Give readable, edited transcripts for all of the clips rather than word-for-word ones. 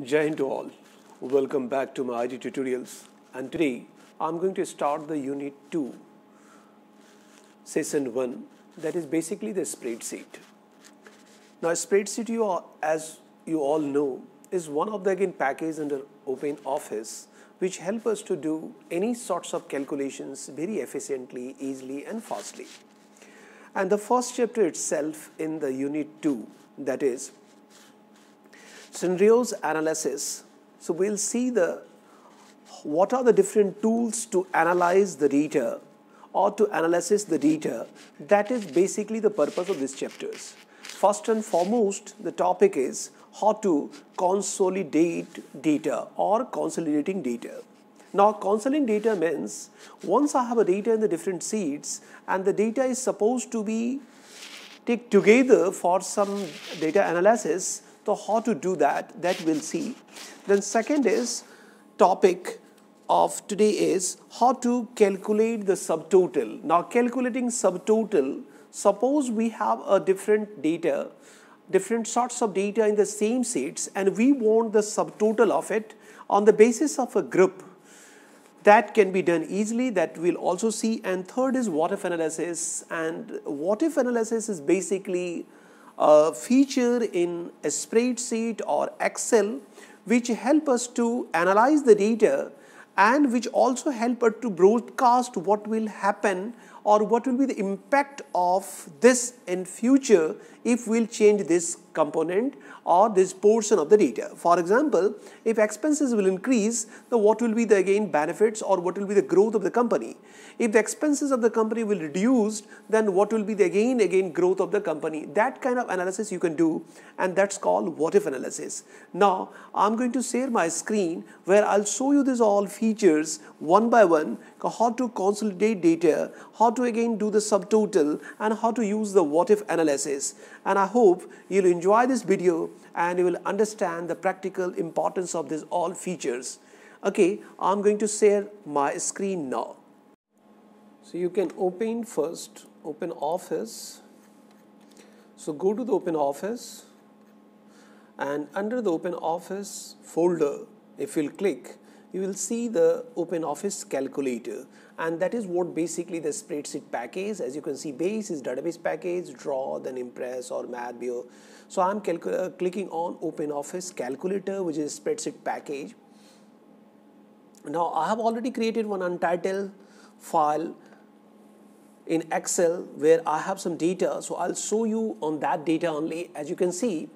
Jai Hind to all. Welcome back to my IT tutorials. And today I'm going to start the Unit 2 Session 1, that is basically the spreadsheet. Now spreadsheet, as you all know, is one of the package under OpenOffice which help us to do any sorts of calculations very efficiently, easily and fastly. And the first chapter itself in the Unit 2, that is scenarios analysis. So we'll see what are the different tools to analyze the data or to analyze the data. That is basically the purpose of these chapters. First and foremost, the topic is how to consolidate data or consolidating data. Now consolidating data means once I have a data in the different sheets and the data is supposed to be take together for some data analysis. So how to do that we'll see. Then second is topic of today is how to calculate the subtotal. Now calculating subtotal, suppose we have a different data, different sorts of data in the same sheets and we want the subtotal of it on the basis of a group. That can be done easily, that we'll also see. And third is what if analysis, and what if analysis is basically a feature in a spreadsheet or Excel which help us to analyze the data and which also help us to broadcast what will happen or what will be the impact of this in future if we'll change this component or this portion of the data. For example, if expenses will increase, then what will be the benefits or what will be the growth of the company? If the expenses of the company will reduce, then what will be the growth of the company? That kind of analysis you can do, and that's called what if analysis. Now I'm going to share my screen where I'll show you these all features one by one, how to consolidate data, how to do the subtotal, and how to use the what if analysis. And I hope you'll enjoy this video and you will understand the practical importance of these all features. Okay, I'm going to share my screen now. So you can open first OpenOffice. So go to the OpenOffice and under the OpenOffice folder, if you'll click, you will see the OpenOffice calculator, and that is what basically the spreadsheet package. As you can see, base is database package, draw, then Impress or MathBio. So I'm clicking on OpenOffice calculator, which is spreadsheet package. Now I have already created one untitled file in Excel where I have some data, so I'll show you on that data only. As you can see,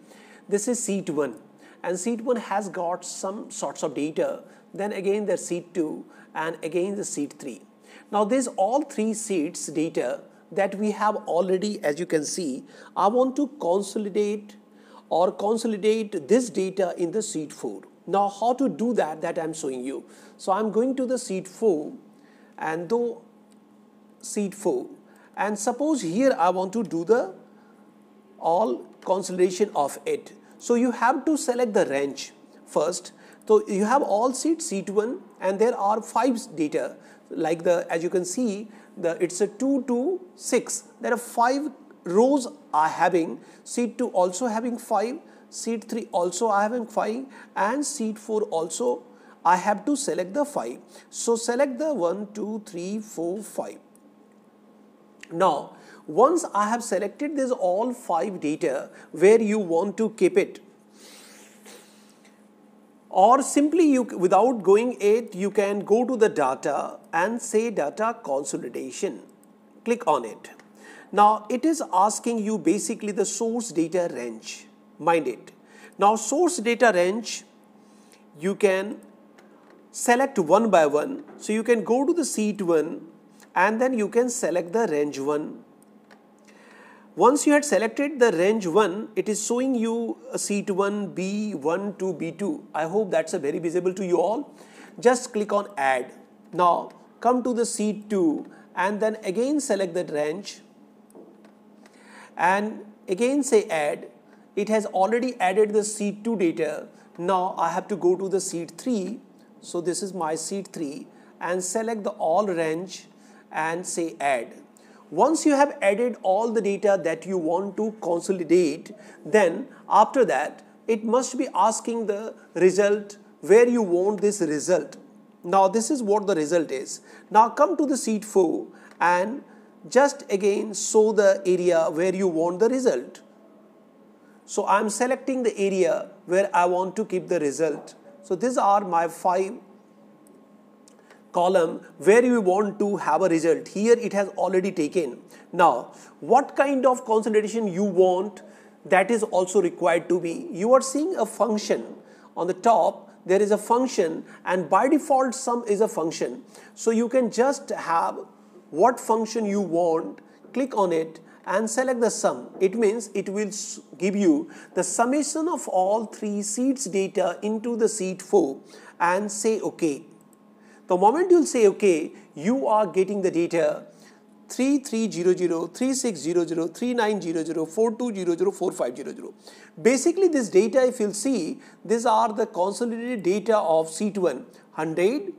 this is sheet 1 and sheet 1 has got some sorts of data, then again there's sheet 2 and again the sheet 3. Now there's all three sheets data that we have already. As you can see, I want to consolidate this data in the sheet 4. Now how to do that I'm showing you. So I'm going to the sheet 4 and sheet 4, and suppose here I want to do the all consolidation of it. So you have to select the range first. So you have all sheet 1 and there are 5 data, like as you can see, it's a 2 to 6. There are 5 rows are having, sheet 2 also having 5, sheet 3 also I having 5, and sheet 4 also I have to select the 5. So select the 1, 2, 3, 4, 5. Now once I have selected this all 5 data where you want to keep it, or simply without going it, you can go to the data and say data consolidation. Click on it. Now it is asking you basically the source data range. Mind it. Now source data range you can select one by one. So you can go to the sheet 1 and then you can select the range 1. Once you had selected the range 1, it is showing you a sheet 1, B1 to B2. I hope that's very visible to you all. Just click on add. Now come to the sheet 2 and then again select that range and again say add. It has already added the sheet 2 data. Now I have to go to the sheet 3. So this is my sheet 3 and select the all range and say add. Once you have added all the data that you want to consolidate, then after that it must be asking the result where you want this result. Now this is what the result is. Now come to the sheet 4 and just again show the area where you want the result. So I am selecting the area where I want to keep the result. So these are my 5 column where you want to have a result. Here it has already taken. Now what kind of concentration you want, that is also required to be. You are seeing a function on the top. There is a function, and by default sum is a function. So you can just have what function you want, click on it and select the sum. It means it will give you the summation of all 3 sheets data into the sheet 4 and say OK. The moment you'll say OK, you are getting the data 3300, 3600, 3900, 4200, 4500. Basically this data, if you'll see, these are the consolidated data of sheet 1, 100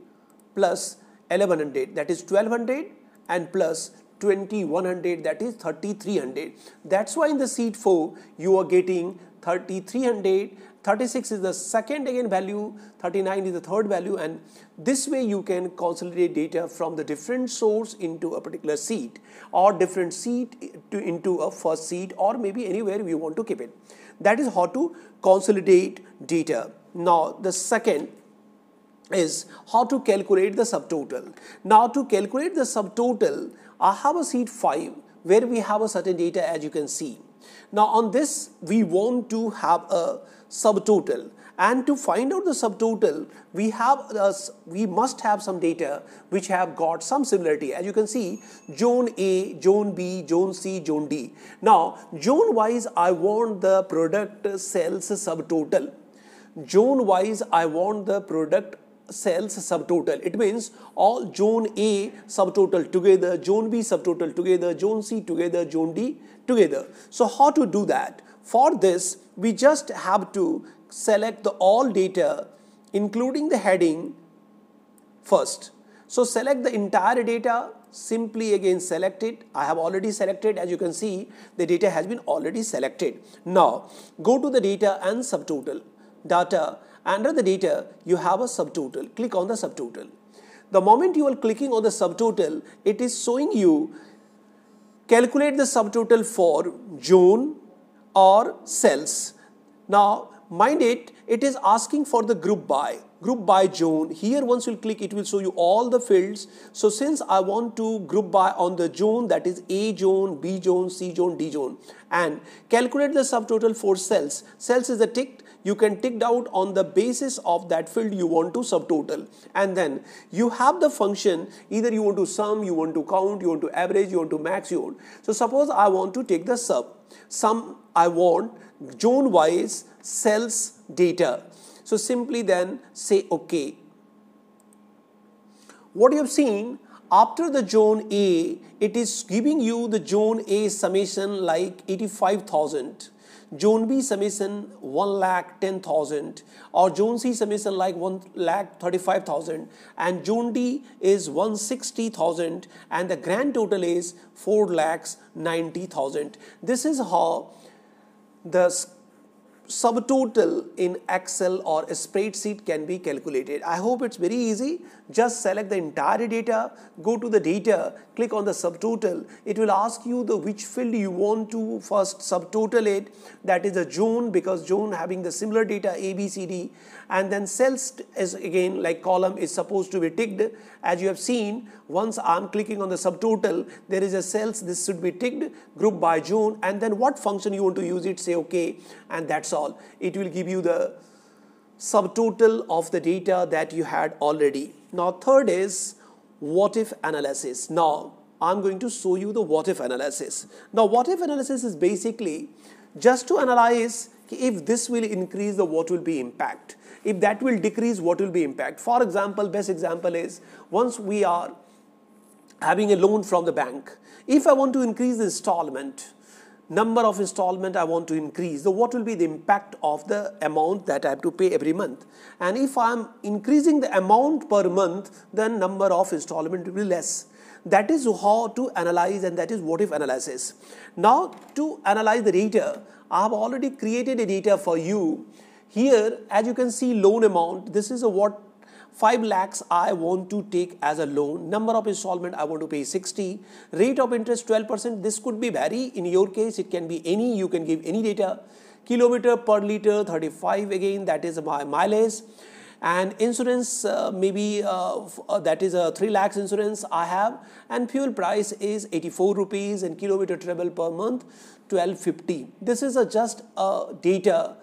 plus 1100, that is 1200, and plus 2100, that is 3300. That's why in the sheet 4 you are getting 3300, 36 is the second again value, 39 is the third value, and this way you can consolidate data from the different source into a particular sheet, or different sheet into a first sheet, or maybe anywhere you want to keep it. That is how to consolidate data. Now the second is how to calculate the subtotal. Now to calculate the subtotal, I have a sheet 5 where we have a certain data, as you can see. Now on this we want to have a subtotal, and to find out the subtotal we must have some data which have got some similarity. As you can see, zone A, zone B, zone C, zone D. Now zone wise I want the product sales subtotal. Zone wise I want the product sales subtotal. It means all zone A subtotal together, zone B subtotal together, zone C together, zone D together. So how to do that? For this we just have to select the all data including the heading first. So select the entire data, simply again select it. I have already selected. As you can see, the data has been already selected. Now go to the data and subtotal. Data, under the data you have a subtotal. Click on the subtotal. The moment you are clicking on the subtotal, it is showing you calculate the subtotal for zone or cells. Now mind it, it is asking for the group by zone. Here once you click, it will show you all the fields. So since I want to group by on the zone, that is A zone, B zone, C zone, D zone, and calculate the subtotal for cells. Cells is a ticked. You can tick out on the basis of that field you want to subtotal, and then you have the function, either you want to sum, you want to count, you want to average, you want to max, you want. So suppose I want to take the sum I want zone wise cells data. So simply then say OK. What you have seen, after the zone A, it is giving you the zone A summation like 85,000. Zone B summation 1,10,000, or zone C summation like 1,35,000, and zone D is 160,000, and the grand total is 4,90,000. This is how the subtotal in Excel or a spreadsheet can be calculated. I hope it's very easy. Just select the entire data, go to the data, click on the subtotal. It will ask you the which field you want to first subtotal it. That is a zone, because zone having the similar data A, B, C, D, and then cells is again like column is supposed to be ticked. As you have seen, once I'm clicking on the subtotal, there is a cells, this should be ticked, group by zone, and then what function you want to use it, say OK, and that's all. It will give you the subtotal of the data that you had already. Now third is what if analysis. Now I'm going to show you the what if analysis. Now what if analysis is basically just to analyze if this will increase, the what will be impact. If that will decrease, what will be impact. For example, best example is once we are having a loan from the bank. If I want to increase the installment, number of installment I want to increase, so what will be the impact of the amount that I have to pay every month? And if I am increasing the amount per month, then number of installment will be less. That is how to analyze, and that is what if analysis. Now to analyze the data, I have already created a data for you. Here, as you can see, loan amount, this is a what 5 lakhs I want to take as a loan. Number of installment I want to pay 60. Rate of interest 12%. This could be vary. In your case, it can be any. You can give any data. Kilometer per liter 35 again. That is my mileage. And insurance maybe that is a 3 lakhs insurance I have. And fuel price is 84 rupees and kilometer travel per month 1250. This is just a data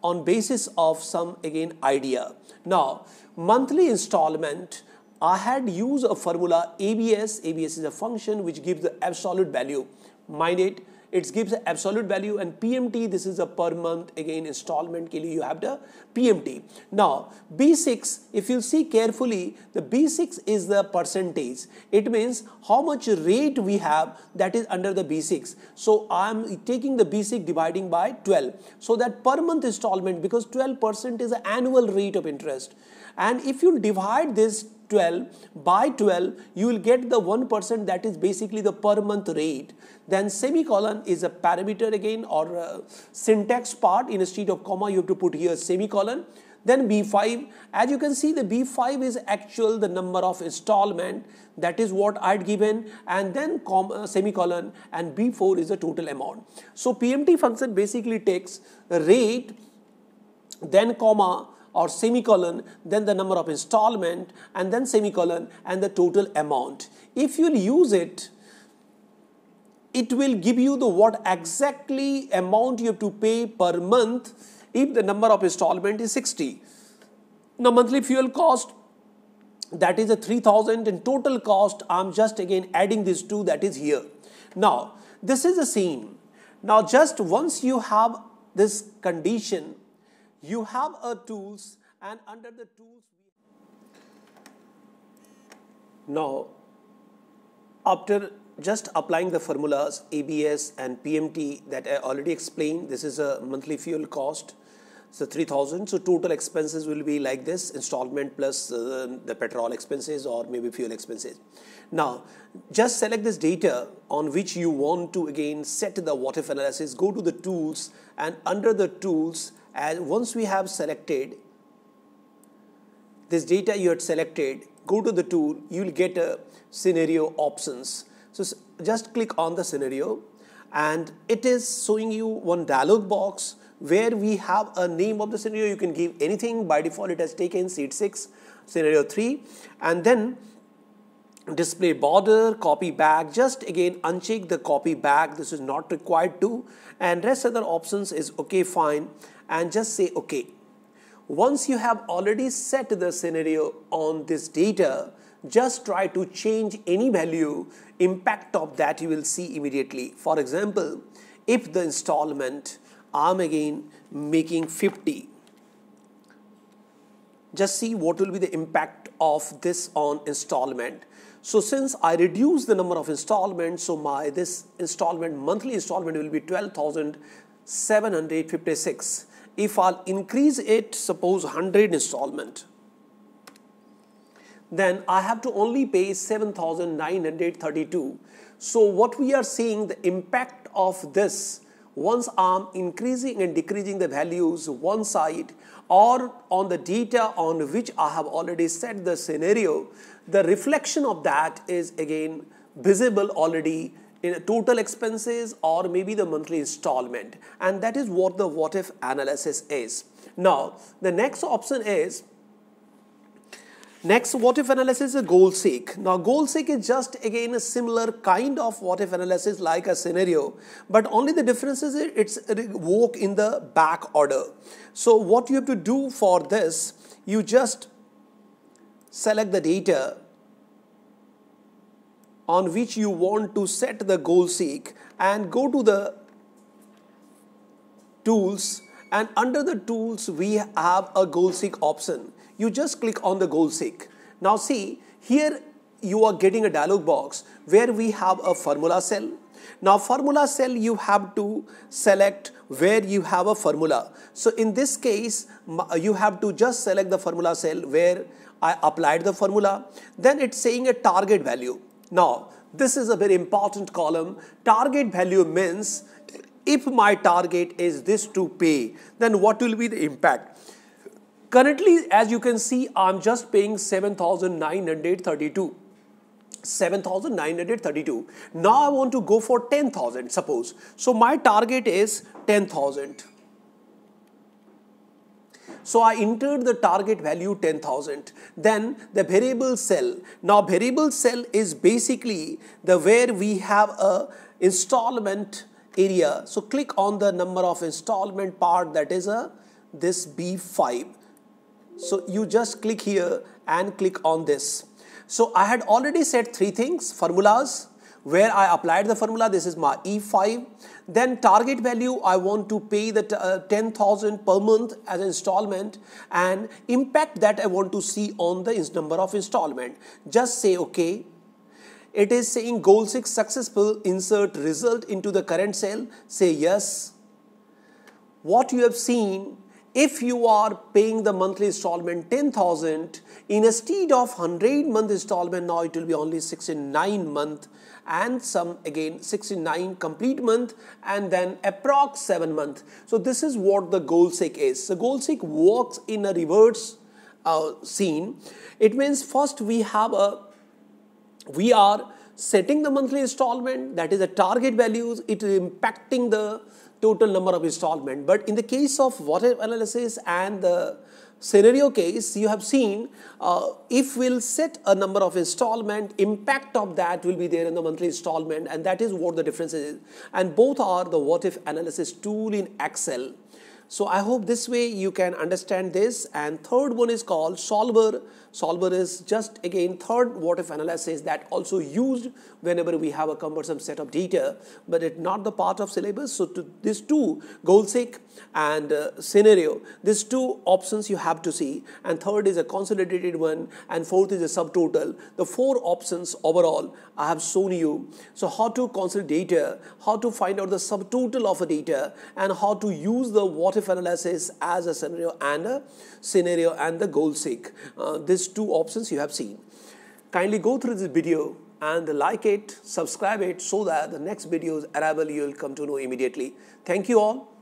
on basis of some again idea. Now monthly installment, I had used a formula ABS. ABS is a function which gives the absolute value. Mind it, it gives the absolute value, and PMT, this is a per month again installment ke liye you have the PMT. Now B6, if you see carefully, the B6 is the percentage. It means how much rate we have that is under the B6. So I am taking the B6 dividing by 12. So that per month installment, because 12% is the annual rate of interest. And if you divide this 12 by 12, you will get the 1% that is basically the per month rate. Then semicolon is a parameter again, or a syntax part. Instead of comma, you have to put here semicolon. Then B5, as you can see, the B5 is actual the number of installment. That is what I'd given, and then comma, semicolon, and B4 is the total amount. So PMT function basically takes the rate, then comma, or semicolon, then the number of installment, and then semicolon, and the total amount. If you'll use it, it will give you the what exactly amount you have to pay per month if the number of installment is 60. Now monthly fuel cost, that is a 3000, and total cost I'm just again adding these two, that is here. Now this is the scene. Now just once you have this condition, you have a tools, and under the tools now after just applying the formulas ABS and PMT that I already explained, this is a monthly fuel cost, so 3000. So total expenses will be like this, installment plus the petrol expenses or maybe fuel expenses. Now just select this data on which you want to again set the what if analysis. Go to the tools, and under the tools, and once we have selected this data you had selected, go to the tool, you will get a scenario options. So just click on the scenario, and it is showing you one dialog box where we have a name of the scenario. You can give anything. By default it has taken seat 6, scenario 3, and then display border, copy back. Just again uncheck the copy back, this is not required to, and rest other options is okay, fine, and just say okay. Once you have already set the scenario on this data, just try to change any value, impact of that you will see immediately. For example, if the installment I'm again making 50, just see what will be the impact of this on installment. So since I reduce the number of installments, so my this installment, monthly installment will be 12,756. If I'll increase it, suppose 100 installment, then I have to only pay 7,932. So what we are seeing, the impact of this, once I'm increasing and decreasing the values one side or on the data on which I have already set the scenario, the reflection of that is again visible already in total expenses or maybe the monthly installment, and that is what the what if analysis is. Now the next option is, next what if analysis is a goal seek. Now goal seek is just again a similar kind of what if analysis like a scenario, but only the difference is it's work in the back order. So what you have to do for this, you just select the data on which you want to set the goal seek and go to the tools, and under the tools we have a goal seek option. You just click on the goal seek. Now see, here you are getting a dialog box where we have a formula cell. Now formula cell you have to select where you have a formula. So in this case you have to just select the formula cell where I applied the formula. Then it's saying a target value. Now this is a very important column. Target value means if my target is this to pay, then what will be the impact? Currently, as you can see, I'm just paying 7,932. 7,932. Now I want to go for 10,000, suppose. So my target is 10,000. So I entered the target value 10,000. Then the variable cell. Now variable cell is basically the where we have a installment area. So click on the number of installment part, that is this B5. So you just click here and click on this. So I had already said three things, formulas, where I applied the formula. This is my E5. Then target value, I want to pay the 10,000 per month as an installment, and impact that I want to see on the number of installment. Just say okay. It is saying goal 6 successful, insert result into the current cell. Say yes. What you have seen, if you are paying the monthly installment 10,000, instead of 100 month installment, now it will be only 69 month, and some again 69 complete month, and then approx 7 month. So this is what the goal seek is. The goal seek works in a reverse scene. It means first we are setting the monthly installment, that is the target values, it is impacting the total number of installment. But in the case of what if analysis and the scenario case, you have seen if we'll set a number of installment, impact of that will be there in the monthly installment, and that is what the difference is. And both are the what if analysis tool in Excel. So I hope this way you can understand this. And third one is called solver. Solver is just again third what if analysis that also used whenever we have a cumbersome set of data, but it's not the part of syllabus. So to these two, goal seek and scenario, these two options you have to see. And third is a consolidated one, and fourth is a subtotal. The four options overall I have shown you. So how to consolidate data, how to find out the subtotal of a data, and how to use the what if analysis as a scenario and the goal seek. These two options you have seen. Kindly go through this video and like it, subscribe it, so that the next video's arrival you will come to know immediately. Thank you all.